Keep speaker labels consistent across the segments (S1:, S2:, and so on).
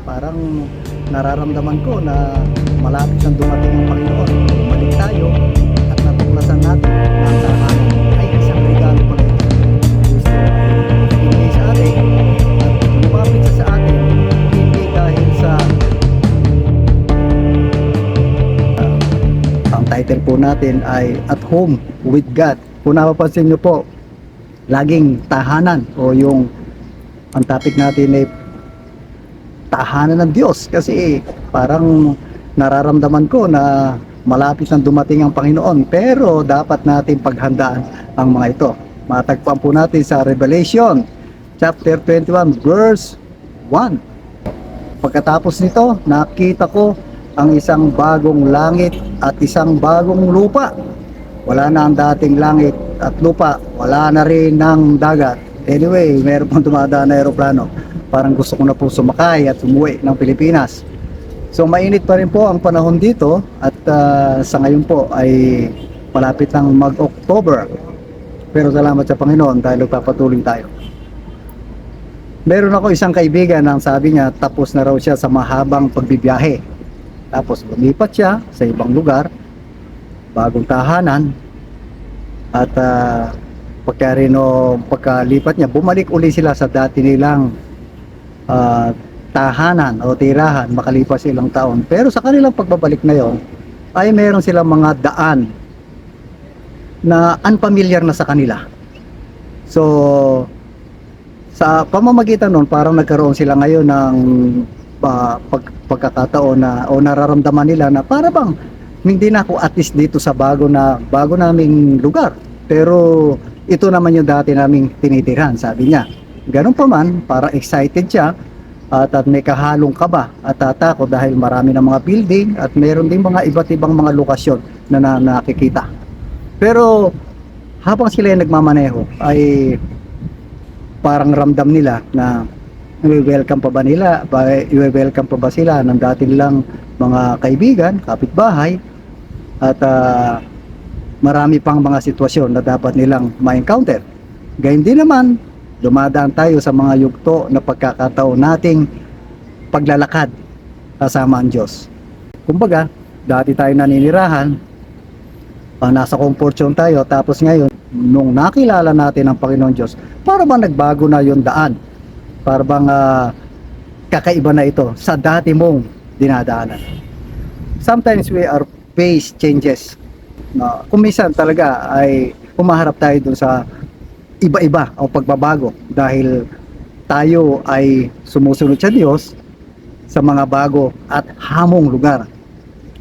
S1: Parang nararamdaman ko na malapit nang dumating ang Panginoon. Bumalik tayo at natuklasan natin na ang tahanan ay isang regalo pala ito. Gusto ay ibigay sa atin at lumapit siya sa atin hindi dahil sa ang title po natin ay At Home with God. Kung napapansin nyo po, laging tahanan o yung ang topic natin ay tahanan ng Diyos kasi parang nararamdaman ko na malapit nang dumating ang Panginoon, pero dapat natin paghandaan ang mga ito. Matagpuan po natin sa Revelation chapter 21 verse 1. Pagkatapos nito, nakita ko ang isang bagong langit at isang bagong lupa. Wala na ang dating langit at lupa, wala na rin ng dagat. Anyway, meron pang dumadaan na aeroplano. Parang gusto ko na po sumakay at umuwi ng Pilipinas. So mainit pa rin po ang panahon dito at sa ngayon po ay malapit ng mag-October. Pero salamat sa Panginoon dahil magpapatuloy tayo. Meron ako isang kaibigan ang sabi niya tapos na raw siya sa mahabang pagbibiyahe. Tapos lumipat siya sa ibang lugar, bagong tahanan, at pagkalipat niya, bumalik uli sila sa dati nilang tahanan o tirahan makalipas ilang taon. Pero sa kanilang pagbabalik na yon ay meron silang mga daan na unfamiliar na sa kanila. So sa pamamagitan nun, parang nagkaroon sila ngayon ng pagkakataon na o nararamdaman nila na para bang hindi na ako at least dito sa bago naming lugar, pero ito naman yung dati naming tinitirhan, sabi niya. Ganun pa man, parang excited siya at may kahalong kaba at takot dahil marami ng mga building at meron din mga iba't ibang mga lokasyon na nakikita. Pero habang sila ay nagmamaneho ay parang ramdam nila na i-welcome pa ba sila ng dati nilang mga kaibigan, kapitbahay, at marami pang mga sitwasyon na dapat nilang ma-encounter. Gayun din naman, dumadaan tayo sa mga yugto na pagkakataon nating paglalakad kasama ang Diyos. Kumbaga, dati tayo naninirahan, nasa comfort zone tayo, tapos ngayon, nung nakilala natin ang Panginoon Diyos, para bang nagbago na yung daan? Para bang kakaiba na ito sa dati mong dinadaanan? Sometimes we are face changes. Kung minsan talaga ay humaharap tayo dun sa iba-iba o pagbabago dahil tayo ay sumusunod sa Diyos sa mga bago at hamong lugar.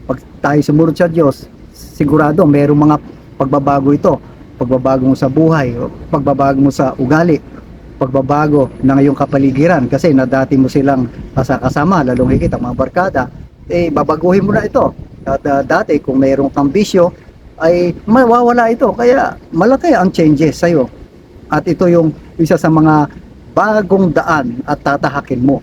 S1: Pag tayo sumunod sa Diyos, sigurado mayroong mga pagbabago ito. Pagbabago mo sa buhay, pagbabago mo sa ugali, pagbabago ng iyong kapaligiran kasi na dati mo silang kasama, lalong higit ang mga barkada, babaguhin mo na ito. At dati kung mayroong kang bisyo ay mawawala ito, kaya malaki ang changes sa'yo. At ito yung isa sa mga bagong daan at tatahakin mo.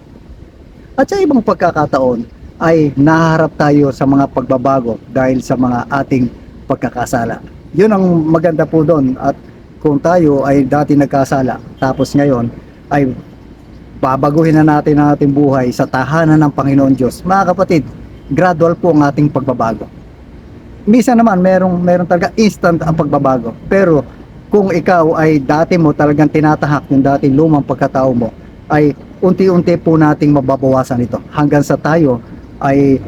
S1: At sa ibang pagkakataon ay naharap tayo sa mga pagbabago dahil sa mga ating pagkakasala. Yun ang maganda po doon. At kung tayo ay dati nagkasala, tapos ngayon ay babaguhin na natin ang ating buhay sa tahanan ng Panginoon Diyos. Mga kapatid, gradual po ang ating pagbabago. Minsan naman meron talaga instant ang pagbabago. Pero kung ikaw ay dati mo talagang tinatahak yung dating lumang pagkatao mo, ay unti-unti po nating mababawasan ito hanggang sa tayo ay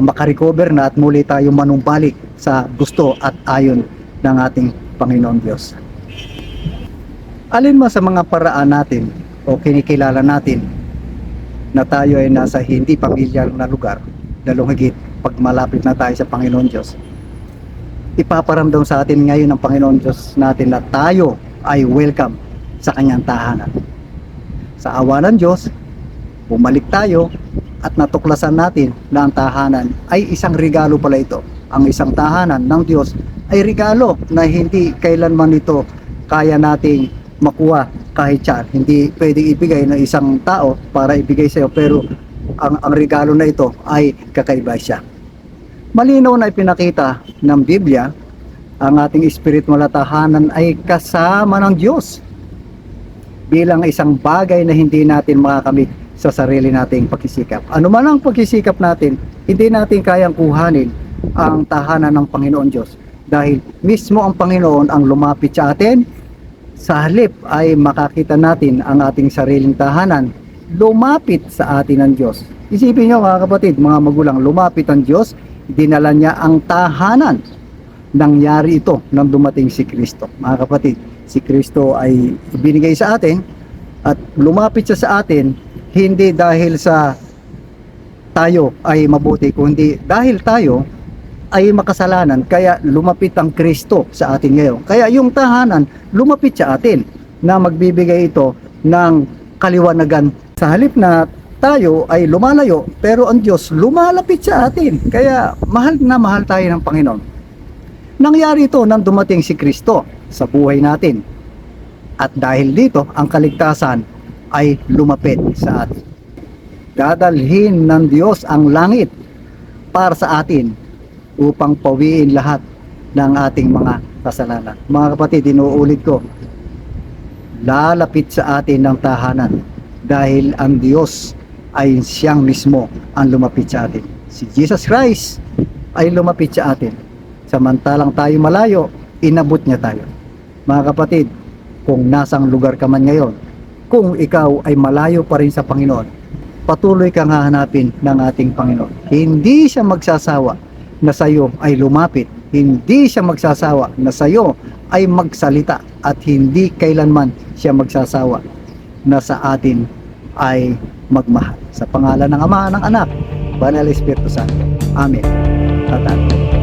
S1: makarecover na at muli tayo manumbalik sa gusto at ayon ng ating Panginoon Diyos. Alin man sa mga paraan natin o kinikilala natin na tayo ay nasa hindi pamilyar na lugar, lalong higit pag malapit na tayo sa Panginoon Diyos, ipaparamdam sa atin ngayon ng Panginoon Diyos natin na tayo ay welcome sa kanyang tahanan. Sa awa ng Diyos, bumalik tayo at natuklasan natin na ang tahanan ay isang regalo pala ito. Ang isang tahanan ng Diyos ay regalo na hindi kailanman ito kaya nating makuha kahit saan. Hindi pwedeng ibigay ng isang tao para ibigay sa iyo, pero ang regalo na ito ay kakaiba siya. Malinaw na ipinakita ng Biblia, ang ating espiritual na tahanan ay kasama ng Diyos bilang isang bagay na hindi natin makakamit sa sarili nating pagsisikap. Ano man ang pagsisikap natin, hindi natin kayang kuhanin ang tahanan ng Panginoon Diyos dahil mismo ang Panginoon ang lumapit sa atin. Sa halip ay makakita natin ang ating sariling tahanan, lumapit sa atin ang Diyos. Isipin nyo mga kapatid, mga magulang, lumapit ang Diyos, dinala niya ang tahanan. Nangyari ito nang dumating si Kristo. Mga kapatid, si Kristo ay binigay sa atin at lumapit siya sa atin hindi dahil sa tayo ay mabuti, kundi dahil tayo ay makasalanan, kaya lumapit ang Kristo sa atin ngayon. Kaya yung tahanan lumapit sa atin na magbibigay ito ng kaliwanagan. Sa halip na tayo ay lumalayo, pero ang Diyos lumalapit sa atin. Kaya mahal na mahal tayo ng Panginoon. Nangyari ito nang dumating si Kristo sa buhay natin. At dahil dito, ang kaligtasan ay lumapit sa atin. Dadalhin ng Diyos ang langit para sa atin upang pawiin lahat ng ating mga kasalanan. Mga kapatid, inuulit ko, lalapit sa atin ng tahanan dahil ang Diyos ay siyang mismo ang lumapit sa atin. Si Jesus Christ ay lumapit sa atin. Samantalang tayo malayo, inabot niya tayo. Mga kapatid, kung nasang lugar ka man ngayon, kung ikaw ay malayo pa rin sa Panginoon, patuloy kang hahanapin ng ating Panginoon. Hindi siya magsasawa na sa iyo ay lumapit. Hindi siya magsasawa na sa iyo ay magsalita. At hindi kailanman siya magsasawa na sa atin ay magmahal. Sa pangalan ng Ama, ng Anak, Banal Espiritu Santo. Amen. At amen.